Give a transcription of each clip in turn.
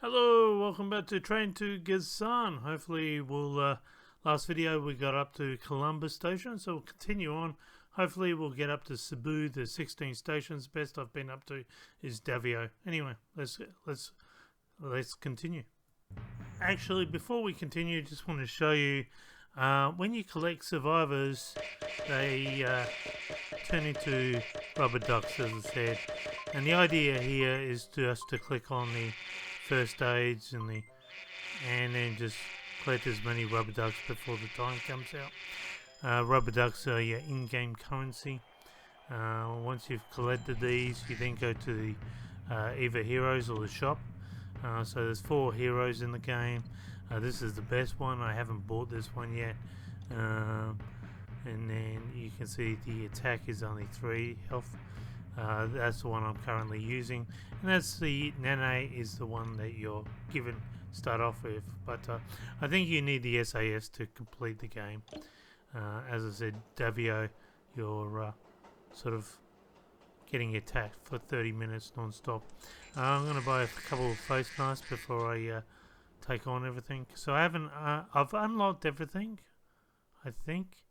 Hello, welcome back to Train to Gensan. Hopefully last video we got up to Calamba station, so we'll continue on. Hopefully we'll get up to Cebu, the 16 stations. Best I've been up to is Davao. Anyway, let's continue. Actually, before we continue, just want to show you when you collect survivors, they turn into rubber ducks, as I said. And the idea here is just to click on the first aids and then just collect as many rubber ducks before the time comes out. Rubber ducks are your in-game currency. Once you've collected these, you then go to the either heroes or the shop. So there's 4 heroes in the game. This is the best one. I haven't bought this one yet. And then you can see the attack is only 3 health. That's the one I'm currently using, and that's the Nene is the one that you're given start off with, but I think you need the SAS to complete the game. As I said, Davao, you're sort of getting attacked for 30 minutes non-stop. I'm going to buy a couple of face masks before I take on everything. So I haven't I've unlocked everything, I think,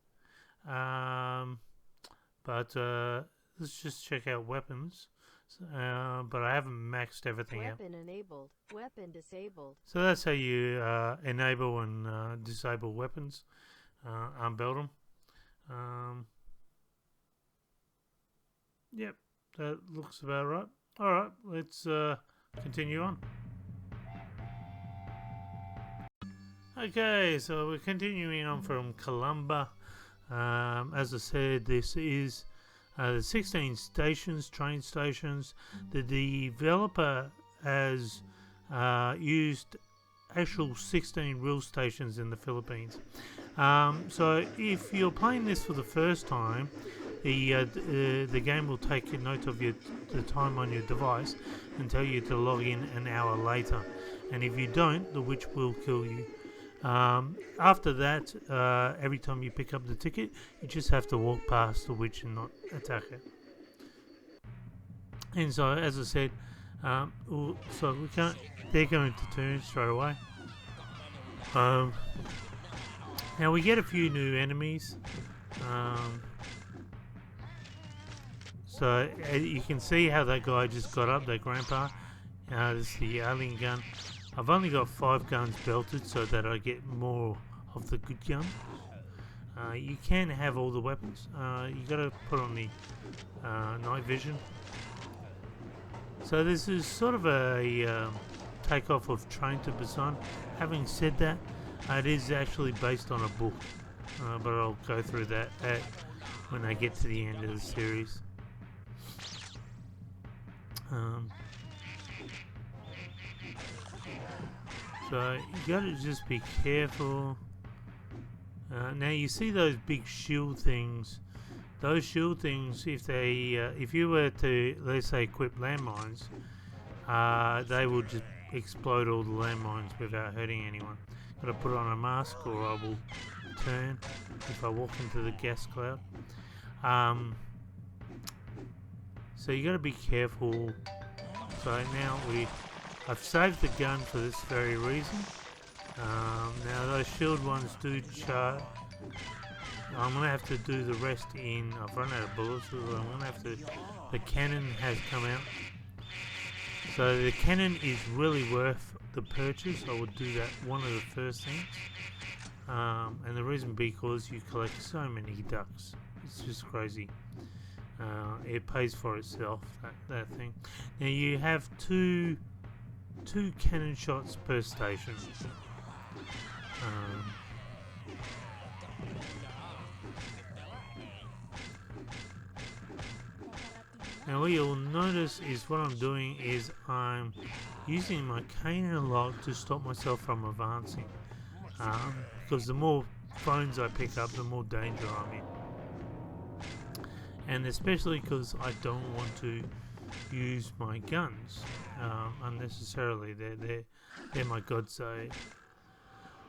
but let's just check out weapons. But I haven't maxed everything out. Weapon enabled. Weapon disabled. So that's how you enable and disable weapons. Unbelt them. Yep, that looks about right. Alright, let's continue on. Okay, so we're continuing on from Calamba. As I said, this is the 16 stations, train stations. The developer has used actual 16 real stations in the Philippines. So if you're playing this for the first time, the game will take a note of the time on your device and tell you to log in an hour later. And if you don't, the witch will kill you. After that, every time you pick up the ticket, you just have to walk past the witch and not attack it. And so, as I said, so we can't. They're going to turn straight away. Now we get a few new enemies. So you can see how that guy just got up, that grandpa. This is the alien gun. I've only got 5 guns belted so that I get more of the good gun. You can have all the weapons. You got to put on the night vision. So this is sort of a takeoff of Train to Busan. Having said that, it is actually based on a book, but I'll go through that when I get to the end of the series. So you gotta just be careful. Now you see those big shield things. Those shield things, if you were to, let's say, equip landmines, they will just explode all the landmines without hurting anyone. Gotta put on a mask, or I will turn if I walk into the gas cloud. So you gotta be careful. So now I've saved the gun for this very reason. Now those shield ones do charge. I'm going to have to do the rest in. I've run out of bullets, so I'm going to have to. The cannon has come out. So the cannon is really worth the purchase. I would do that one of the first things. And the reason because you collect so many ducks. It's just crazy. It pays for itself, that thing. Now you have two cannon shots per station. Now what you'll notice is what I'm doing is I'm using my cane a lot to stop myself from advancing. Because the more phones I pick up, the more danger I'm in. And especially because I don't want to use my guns unnecessarily. They're my godsave.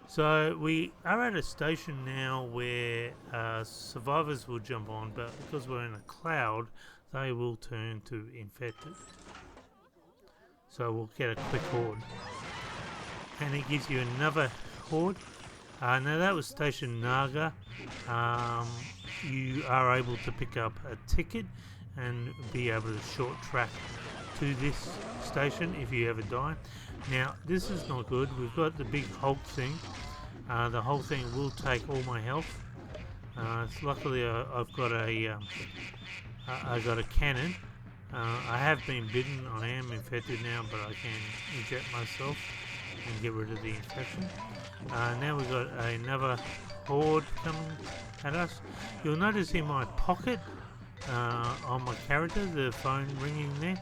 So we are at a station now where survivors will jump on, but because we're in a cloud, they will turn to infected. So we'll get a quick horde. and it gives you another horde. Now that was Station Naga. You are able to pick up a ticket and be able to short track to this station if you ever die. Now this is not good. We've got the big Hulk thing. The whole thing will take all my health. Luckily I've got a cannon. I have been bitten. I am infected now, but I can inject myself and get rid of the infection. Now we've got another horde coming at us. You'll notice in my pocket on my character the phone ringing there.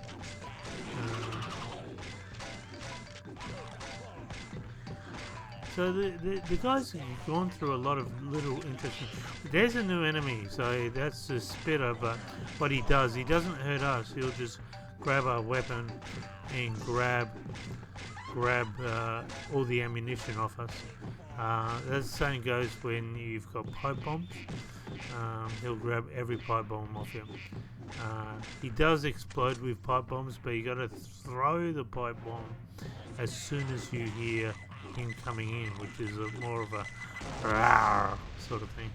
So the guys have gone through a lot of little interesting. There's a new enemy, so that's the spitter. But what he doesn't hurt us. He'll just grab our weapon and grab all the ammunition off us. That same goes when you've got pipe bombs. He'll grab every pipe bomb off you. He does explode with pipe bombs, but you got to throw the pipe bomb as soon as you hear him coming in, which is more of a rawr sort of thing,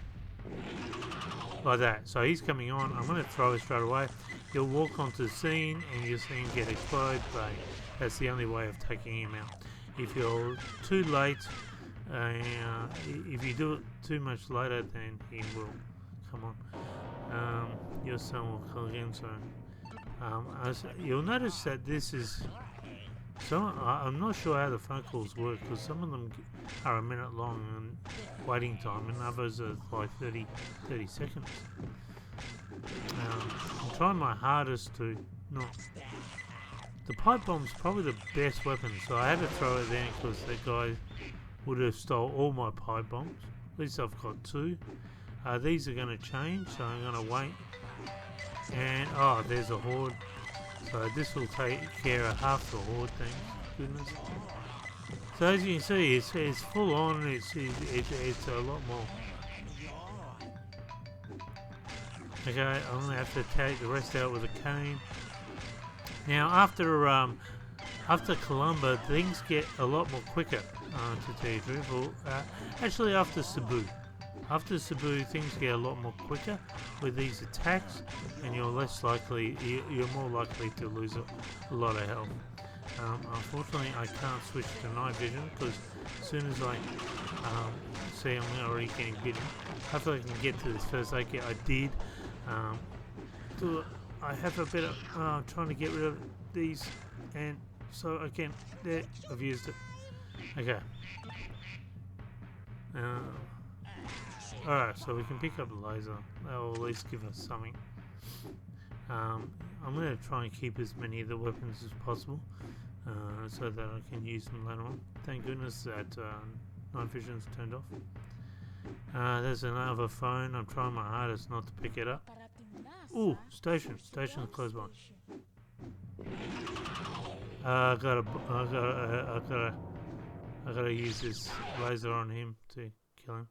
like that. So he's coming on. I'm going to throw it straight away. He'll walk onto the scene, and you'll see him get exploded. But that's the only way of taking him out. If you're too late, if you do it too much later, then he will come on. Your son will call again. So you'll notice that this is. So I'm not sure how the phone calls work, because some of them are a minute long and waiting time, and others are like 30 seconds. I'm trying my hardest to not. The pipe bomb's probably the best weapon, so I had to throw it there because that guy would have stole all my pipe bombs. At least I've got 2. These are going to change, so I'm going to wait. And there's a horde. So this will take care of half the horde, thank goodness. So as you can see, it's full on. It's a lot more. Okay, I'm gonna have to take the rest out with a cane. Now after Calamba, things get a lot more quicker. To tell you the truth, actually after Cebu. After Cebu, things get a lot more quicker with these attacks, and you're more likely to lose a lot of health. Unfortunately, I can't switch to night vision, because as soon as I see I'm already getting bitten, hopefully I can get to this first aid kit. I did. I have a bit of trying to get rid of these, and so I can. There, I've used it. Okay. Alright, so we can pick up a laser. That will at least give us something. I'm going to try and keep as many of the weapons as possible, so that I can use them later on. Thank goodness that night vision's turned off. There's another phone. I'm trying my hardest not to pick it up. Ooh, station. Station's close by. I gotta use this laser on him to kill him.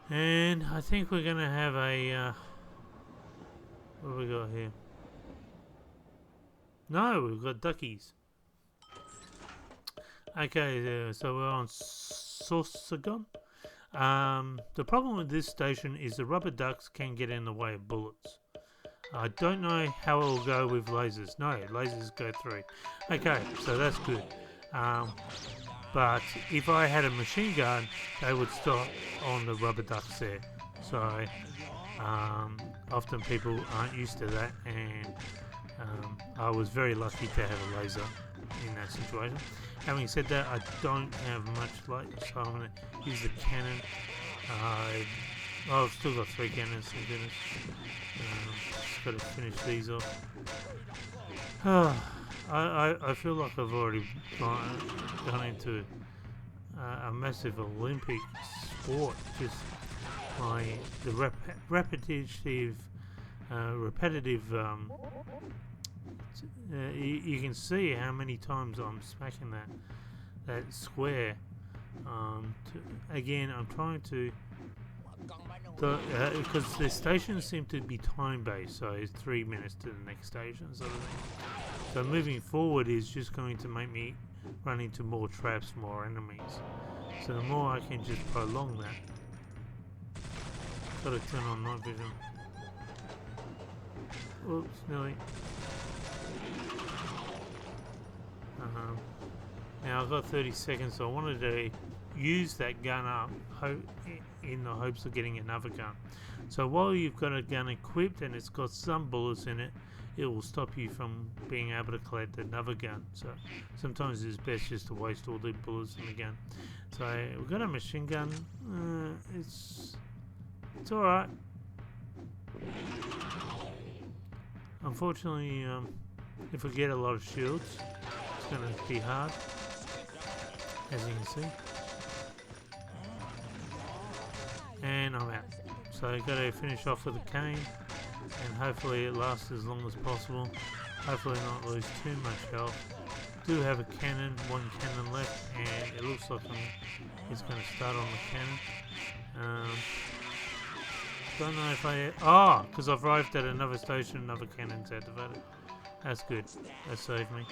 And I think we're gonna have a what have we got here? No, we've got duckies. Okay, so we're on Sorsogon. The problem with this station is the rubber ducks can get in the way of bullets. I don't know how it will go with lasers. No, lasers go through. Okay, so that's good. But if I had a machine gun, they would stop on the rubber ducks there. So often people aren't used to that, and I was very lucky to have a laser in that situation. Having said that, I don't have much light, so I'm going to use the cannon. I've still got 3 cannons, thank goodness. Just got to finish these off. I feel like I've already gone into a massive Olympic sport. Just the repetitive. You can see how many times I'm smacking that square. Again, I'm trying to. Because the stations seem to be time based, so it's 3 minutes to the next station, sort of thing. So moving forward is just going to make me run into more traps, more enemies. So the more I can just prolong that. Gotta turn on night vision. Oops, nearly. Now I've got 30 seconds, so I wanted to use that gun up in the hopes of getting another gun. So while you've got a gun equipped and it's got some bullets in it, it will stop you from being able to collect another gun. So sometimes it's best just to waste all the bullets in the gun. So we've got a machine gun. It's alright. Unfortunately, if we get a lot of shields, it's going to be hard, as you can see. And I'm out. So I've got to finish off with a cane, and hopefully it lasts as long as possible. Hopefully not lose too much health. Do have a cannon, one cannon left, and it looks like it's going to start on the cannon. Don't know if I... because I've arrived at another station, another cannon's activated. That's good. That saved me.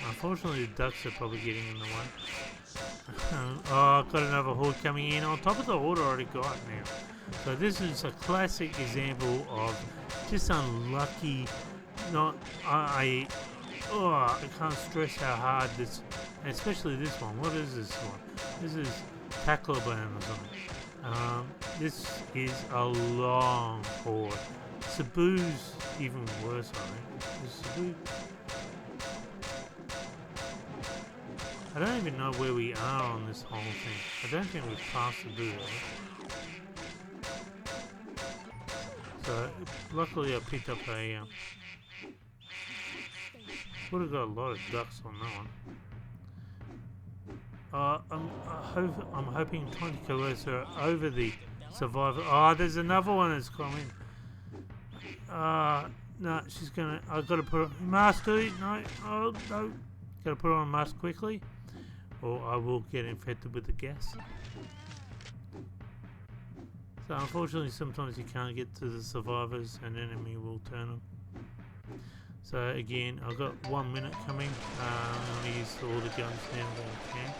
Unfortunately, the ducks are probably getting in the way. I've got another horde coming in on top of the horde I already got now. So this is a classic example of just unlucky. I can't stress how hard this, especially this one. What is this one? This is Calamba or something. This is a long horde. Cebu's even worse, I think. Is Cebu? I don't even know where we are on this whole thing. I don't think we've passed Cebu, right? So, luckily I picked up a... would have got a lot of ducks on that one. I'm hoping 20 kilos are over the survivor. There's another one that's coming. No, she's gonna... I've got to put on mask, dude. No, no. Got to put on a mask quickly, or I will get infected with the gas. So unfortunately, sometimes you can't get to the survivors, an enemy will turn them. So again, I've got 1 minute coming. I'm going to use all the guns now that I can.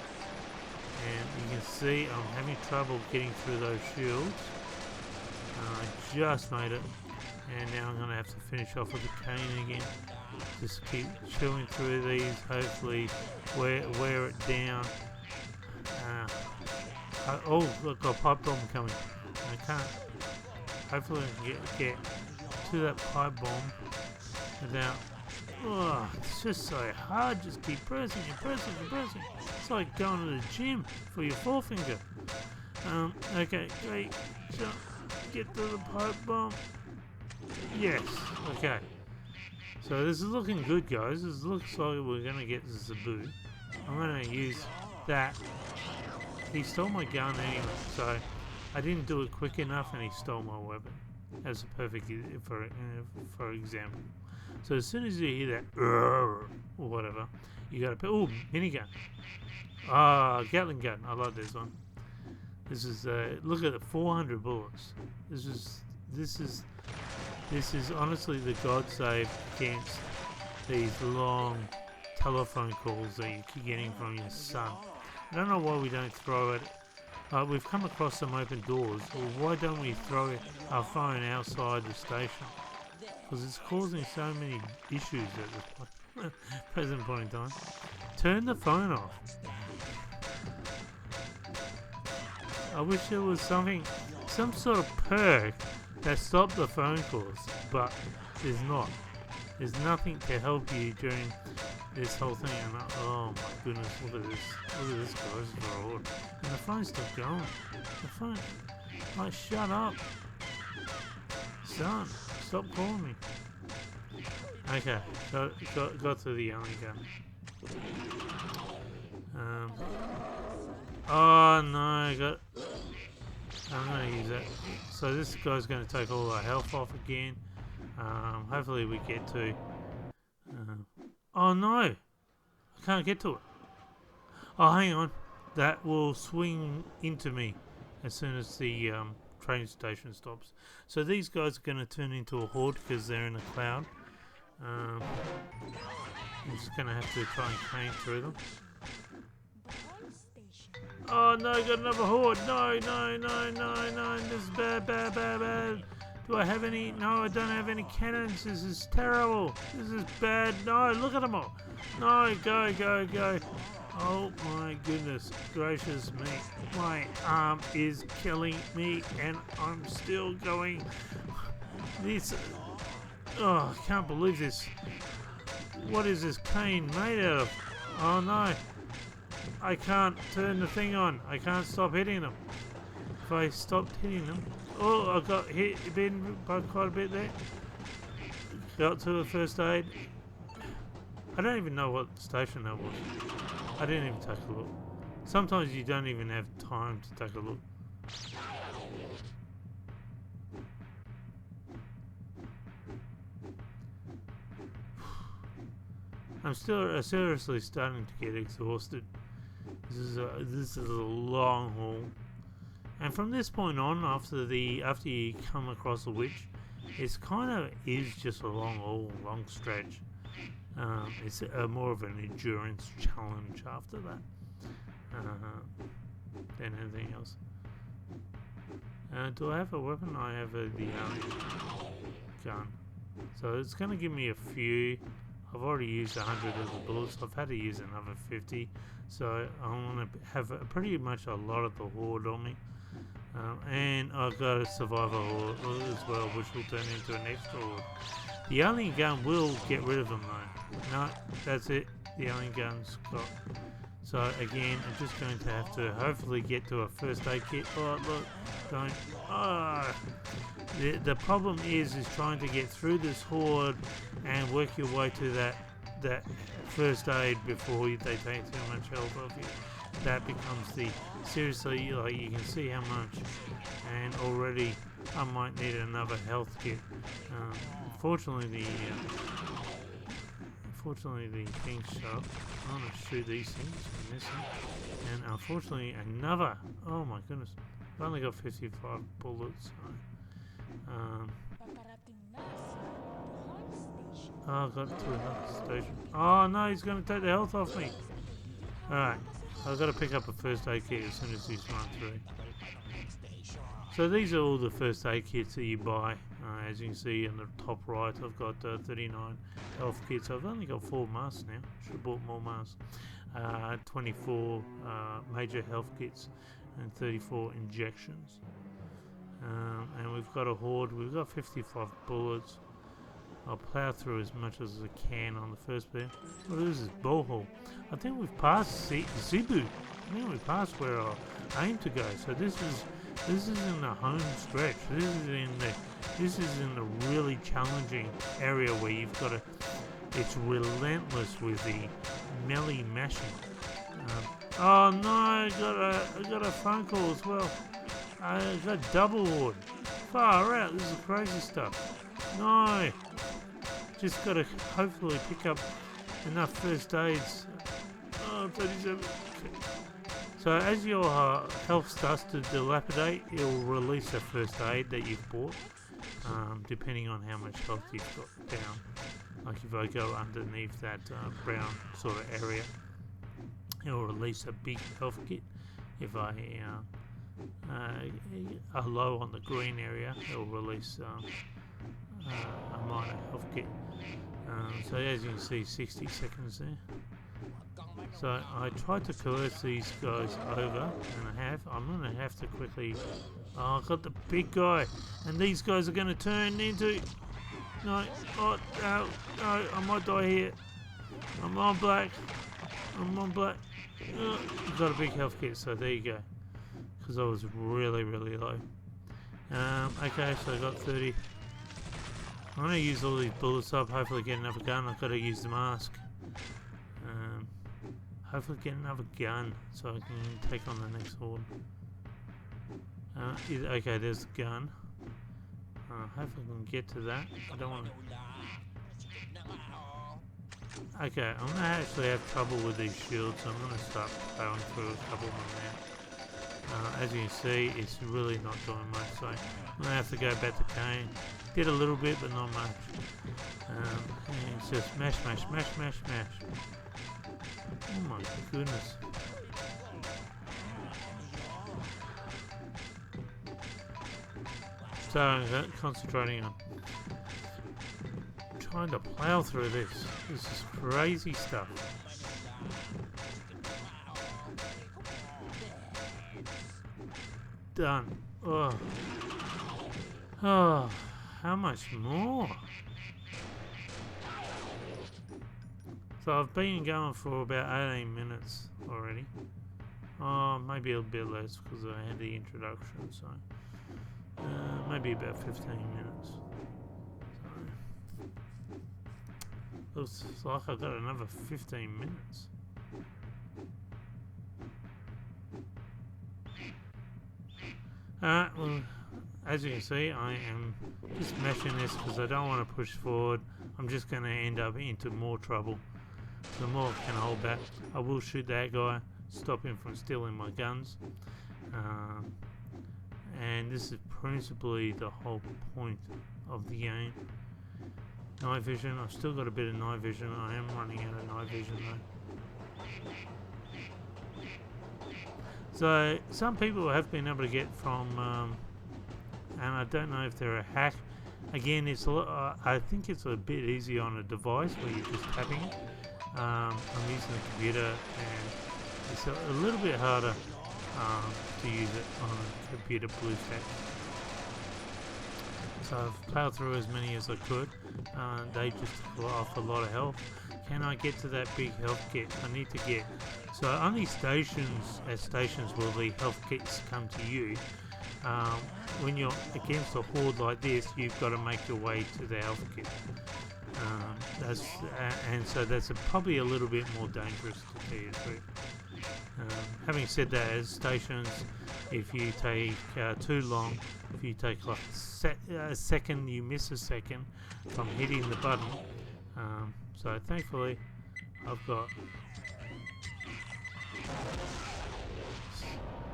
And you can see I'm having trouble getting through those shields. I just made it. And now I'm going to have to finish off with the cane again. Just keep chewing through these, hopefully wear it down. Look, got a pipe bomb coming. I can't. Hopefully I can get to that pipe bomb without... it's just so hard. Just keep pressing and pressing and pressing. It's like going to the gym for your forefinger. Okay, great. So, get to the pipe bomb. Yes, okay. So this is looking good, guys. This looks like we're going to get the Cebu. I'm going to use that. He stole my gun anyway, so I didn't do it quick enough and he stole my weapon. That's a perfect for example. So as soon as you hear that or whatever, you got to put... Oh, minigun. Gatling gun. I love this one. This is look at the 400 bullets. This is honestly the God save against these long telephone calls that you keep getting from your son. I don't know why we don't throw it. We've come across some open doors. Well, why don't we throw our phone outside the station? Because it's causing so many issues at the present point in time. Turn the phone off. I wish there was some sort of perk that stopped the phone calls, but there's not. There's nothing to help you during this whole thing. And oh my goodness, look at this. Look at this, guys. And the phone's still going. The phone. Like, shut up. Son, stop calling me. Okay, got to the only gun. Oh no, I'm going to use that. So this guy's going to take all our health off again. Hopefully we get to... oh no! I can't get to it. Oh, hang on. That will swing into me as soon as the train station stops. So these guys are going to turn into a horde because they're in a cloud. I'm just gonna have to try and cane through them. Oh no, got another horde. No, no, no, no, no. This is bad, bad, bad, bad. Do I have any? No, I don't have any cannons. This is terrible. This is bad. No, look at them all. No, go, go, go. Oh my goodness gracious me. My arm is killing me and I'm still going. This. Oh, I can't believe this. What is this cane made out of? Oh no. I can't turn the thing on. I can't stop hitting them. If I stopped hitting them... Oh, I got hit by quite a bit there. Got to the first aid. I don't even know what station that was. I didn't even take a look. Sometimes you don't even have time to take a look. I'm still seriously starting to get exhausted. This is a long haul, and from this point on, after you come across a witch, it's kind of is just a long haul, long stretch. It's more of an endurance challenge after that than anything else. Do I have a weapon? I have the gun, so it's going to give me a few. I've already used 100 of the bullets. I've had to use another 50, so I want to have pretty much a lot of the horde on me. And I've got a survivor horde as well, which will turn into an extra horde. The alien gun will get rid of them though. No, that's it. The alien gun's got. So again, I'm just going to have to hopefully get to a first aid kit. Oh look, don't. Ah. The problem is trying to get through this horde and work your way to that first aid before they take too much health off you. That becomes the seriously, like you can see how much, and already I might need another health kit. Fortunately the thing's sharp. I'm gonna shoot these things and miss them. And unfortunately another. Oh my goodness, I've only got 55 bullets. So, I got to another station. Oh no, he's going to take the health off me. Alright, I've got to pick up a first aid kit as soon as he's run through. So these are all the first aid kits that you buy. As you can see in the top right, I've got 39 health kits. I've only got 4 masks now. Should have bought more masks. 24 major health kits and 34 injections. And we've got a horde. We've got 55 bullets. I'll plow through as much as I can on the first bit. Oh, this is Bohol. I think we've passed Cebu. I think we passed where I aim to go. So this is in the home stretch. This is in the really challenging area where you've got to. It's relentless with the melee mashing. Oh no! I got a phone call as well. I got double horde. Far out. This is crazy stuff. No. Just got to hopefully pick up enough first aids. Oh, 37. Okay. So as your health starts to dilapidate, it will release a first aid that you've bought, depending on how much health you've got down. Like if I go underneath that brown sort of area, it will release a big health kit. If I are low on the green area, it will release a minor health kit. So as you can see, 60 seconds there. So I tried to coerce these guys over, and I have. I'm going to have to quickly. Oh, I got the big guy, and these guys are going to turn into. No, oh, no, no, I might die here. I'm on black. I'm on black. Got a big health kit, so there you go. Because I was really, really low. Okay, so I got 30. I'm going to use all these bullets up, hopefully get another gun. I've got to use the mask. Hopefully get another gun so I can take on the next horde. Okay, there's the gun. Hopefully I can get to that. I don't want to... Okay, I'm going to actually have trouble with these shields, so I'm going to start plowing through a couple of them now. As you can see, it's really not doing much, so I'm going to have to go back to cane. Did a little bit, but not much. And it's just mash, mash, mash, mash, mash. Oh my goodness. So I'm concentrating on trying to plow through this. This is crazy stuff. Done. Oh. Oh, how much more? So I've been going for about 18 minutes already. Oh, maybe a bit less because I had the introduction, so maybe about 15 minutes. So looks like I've got another 15 minutes. Well, as you can see, I am just mashing this because I don't want to push forward. I'm just going to end up into more trouble. The more I can hold back, I will shoot that guy, stop him from stealing my guns. And this is principally the whole point of the game. Night vision, I've still got a bit of night vision. I am running out of night vision though. So some people have been able to get from, and I don't know if they're a hack. Again, it's a lot, I think it's a bit easier on a device where you're just tapping it. I'm using the computer, and it's a little bit harder to use it on a computer BlueStack. So I've plowed through as many as I could. They just offer a lot of health. Can I get to that big health kit? I need to get. So only stations will the health kits come to you. When you're against a horde like this, you've got to make your way to the health kit. And so that's probably a little bit more dangerous, to tell you the truth. Having said that, as stations, if you take too long, if you take like a second, you miss a second from hitting the button. So thankfully, I've got.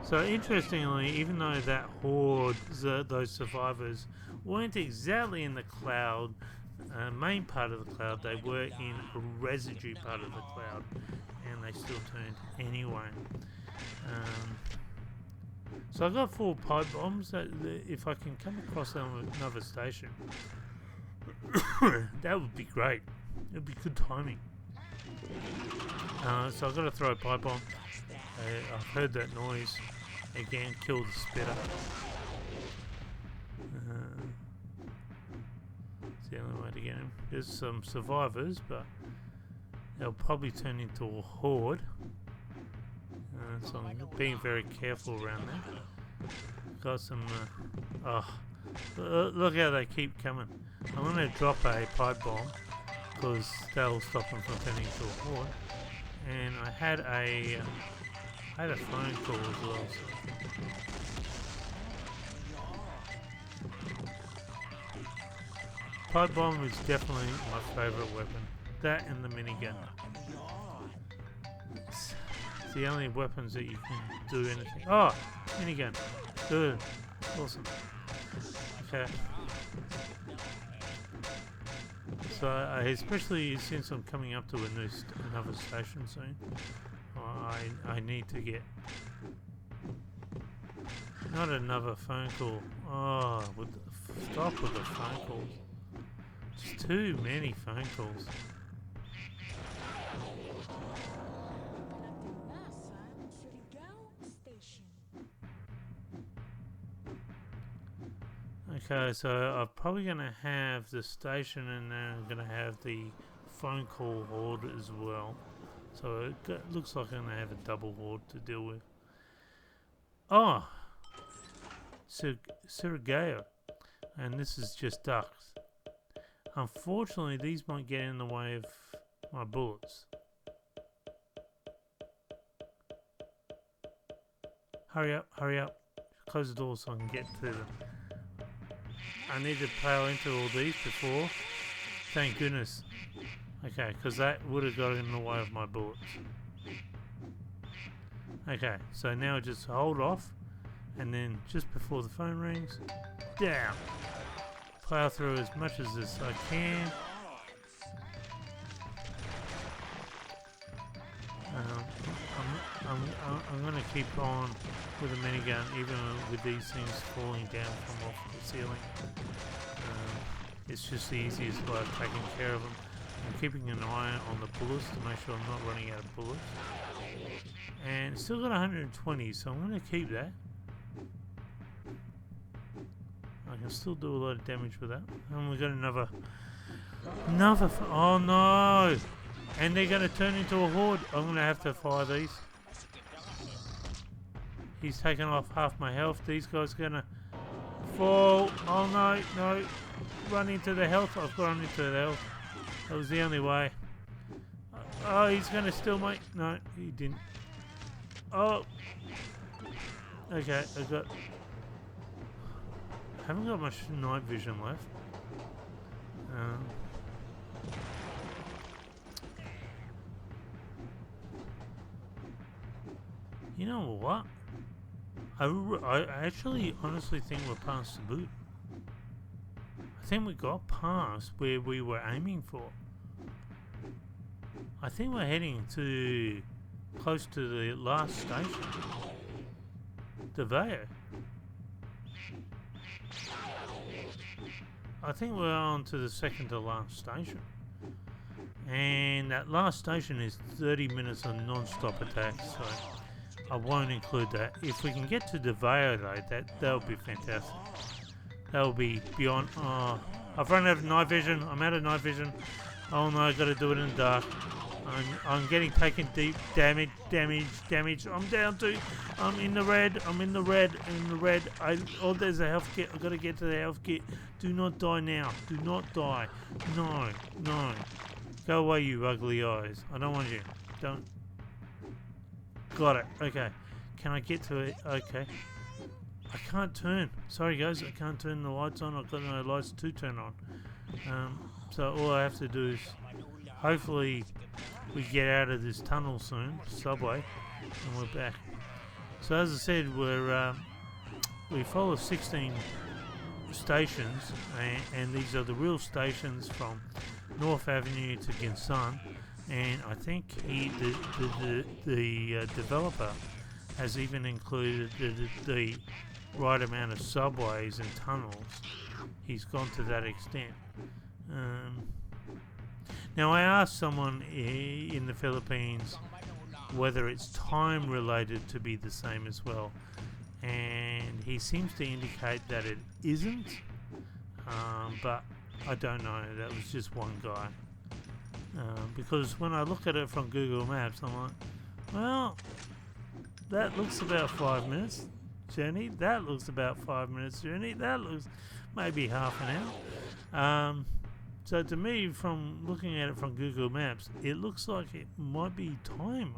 So interestingly, even though that horde, those survivors, weren't exactly in the cloud, main part of the cloud, they were in a residue part of the cloud, and they still turned anyway. So I've got 4 pipe bombs that if I can come across another station, that would be great. It would be good timing. So I've got to throw a pipe bomb. I've heard that noise. Again, kill the spitter. It's the only way to get him. There's some survivors, but they'll probably turn into a horde. So I'm being very careful around that. Got some. Look how they keep coming. I'm going to drop a pipe bomb because that'll stop them from turning into a horde. And I had a phone call as well. So. Pipe bomb is definitely my favourite weapon. That and the minigun. It's the only weapons that you can do anything. Oh, minigun. Good. Awesome. Okay. So, especially since I'm coming up to another station soon, I need to get not another phone call. Oh, stop with the phone calls. Just too many phone calls. Okay, so I'm probably going to have the station, and then I'm going to have the phone call horde as well. So it looks like I'm going to have a double horde to deal with. Oh! Surigao. And this is just ducks. Unfortunately, these might get in the way of my bullets. Hurry up, hurry up. Close the door so I can get to them. I need to plow into all these before. Thank goodness. Okay, because that would have got in the way of my bullets. Okay, so now just hold off, and then just before the phone rings, down. plow through as much as this I can. I'm going to keep on with the minigun, even with these things falling down from off the ceiling. It's just the easiest way of taking care of them. I'm keeping an eye on the bullets to make sure I'm not running out of bullets. And still got 120, so I'm going to keep that. I can still do a lot of damage with that. And we've got another. Oh no! And they're going to turn into a horde. I'm going to have to fire these. He's taken off half my health. These guys are going to fall. Oh no, no. Run into the health. I've gone into the health. That was the only way. Oh, he's going to steal my... No, he didn't. Oh. Okay, I haven't got much night vision left. You know what? I actually honestly think we're past the boot. I think we got past where we were aiming for. I think we're heading to close to the last station. Davao. I think we're on to the second to last station. And that last station is 30 minutes of non-stop attacks, so I won't include that. If we can get to Davao though, that would be fantastic. That would be beyond... Oh, I've run out of night vision. I'm out of night vision. Oh no, I've got to do it in the dark. I'm getting taken deep damage. I'm down to... I'm in the red. Oh, there's a health kit. I've got to get to the health kit. Do not die now. Do not die. No. Go away, you ugly eyes. I don't want you. Don't... Got it. Okay. Can I get to it? Okay. I can't turn. Sorry guys, I can't turn the lights on. I've got no lights to turn on. So all I have to do is hopefully we get out of this tunnel soon, subway, and we're back. So as I said, we follow 16 stations, and these are the real stations from North Avenue to Gensan. And I think the developer has even included the right amount of subways and tunnels. He's gone to that extent. Now I asked someone in the Philippines whether it's time related to be the same as well, and he seems to indicate that it isn't, but I don't know. That was just one guy. Because when I look at it from Google Maps, I'm like, well, that looks about 5 minutes journey. That looks about 5 minutes journey. That looks maybe half an hour. So to me, from looking at it from Google Maps, it looks like it might be time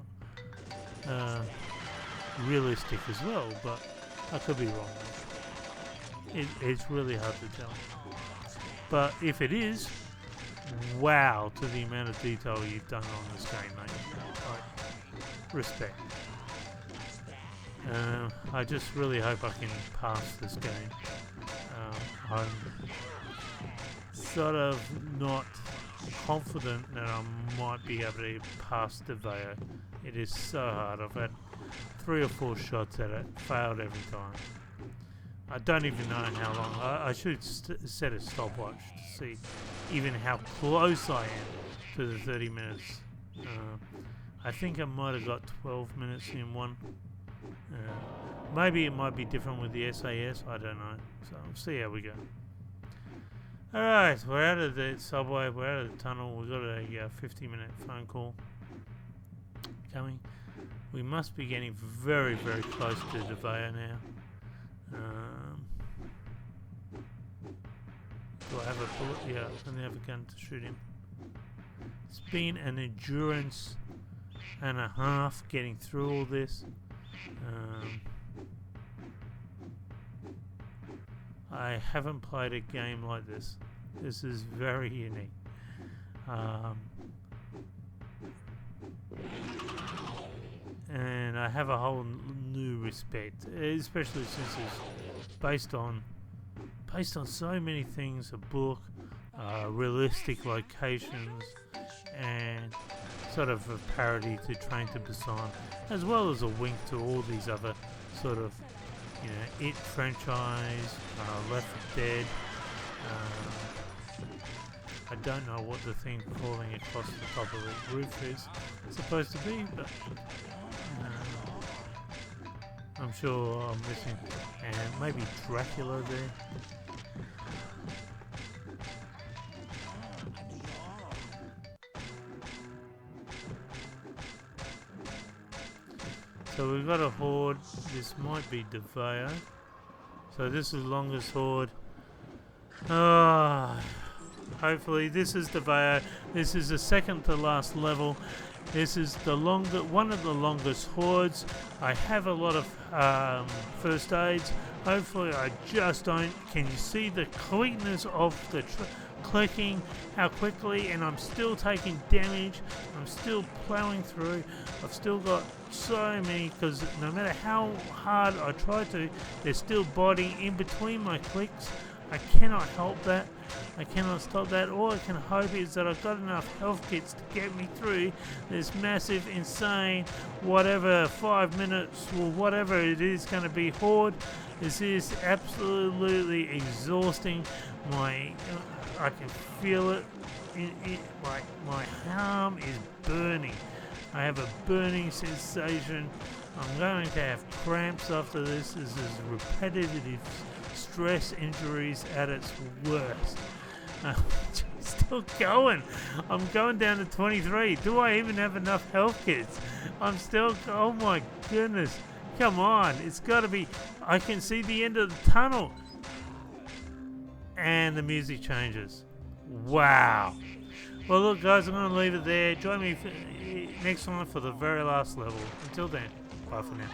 realistic as well, but I could be wrong. It's really hard to tell. But if it is, wow, to the amount of detail you've done on this game, mate. Like, respect. I just really hope I can pass this game. I'm sort of not confident that I might be able to pass Davao. It is so hard. I've had 3 or 4 shots at it, failed every time. I don't even know how long. I should set a stopwatch to see even how close I am to the 30 minutes. I think I might have got 12 minutes in one. Maybe it might be different with the SAS, I don't know. So we'll see how we go. Alright, we're out of the subway, we're out of the tunnel. We've got a 50-minute phone call coming. We must be getting very, very close to Davao now. Do I have a bullet? Yeah, I only have a gun to shoot him. It's been an endurance and a half getting through all this. I haven't played a game like this. This is very unique. And I have a whole new respect, especially since it's based on based on so many things, a book, realistic locations, and sort of a parody to Train to Busan, as well as a wink to all these other sort of, you know, It franchise, Left 4 Dead. I don't know what the thing falling across the top of the roof is supposed to be, but I'm sure I'm missing, and maybe Dracula there. So we've got a horde. This might be Davao. So this is the longest horde. Hopefully this is Davao. This is the second to last level. This is the one of the longest hordes. I have a lot of first aids. Hopefully I just don't. Can you see the quickness of the clicking? How quickly? And I'm still taking damage. I'm still plowing through. I've still got so many, because no matter how hard I try to, there's still body in between my clicks. I cannot help that. I cannot stop that. All I can hope is that I've got enough health kits to get me through this massive, insane, whatever, 5 minutes or whatever it is going to be horde. This is absolutely exhausting. I can feel it. My arm is burning. I have a burning sensation. I'm going to have cramps after this. This is repetitive stress injuries at its worst. Still going. I'm going down to 23. Do I even have enough health kits? I'm still... Oh my goodness. Come on. It's got to be... I can see the end of the tunnel. And the music changes. Wow. Well, look, guys, I'm going to leave it there. Join me next time for the very last level. Until then, bye for now.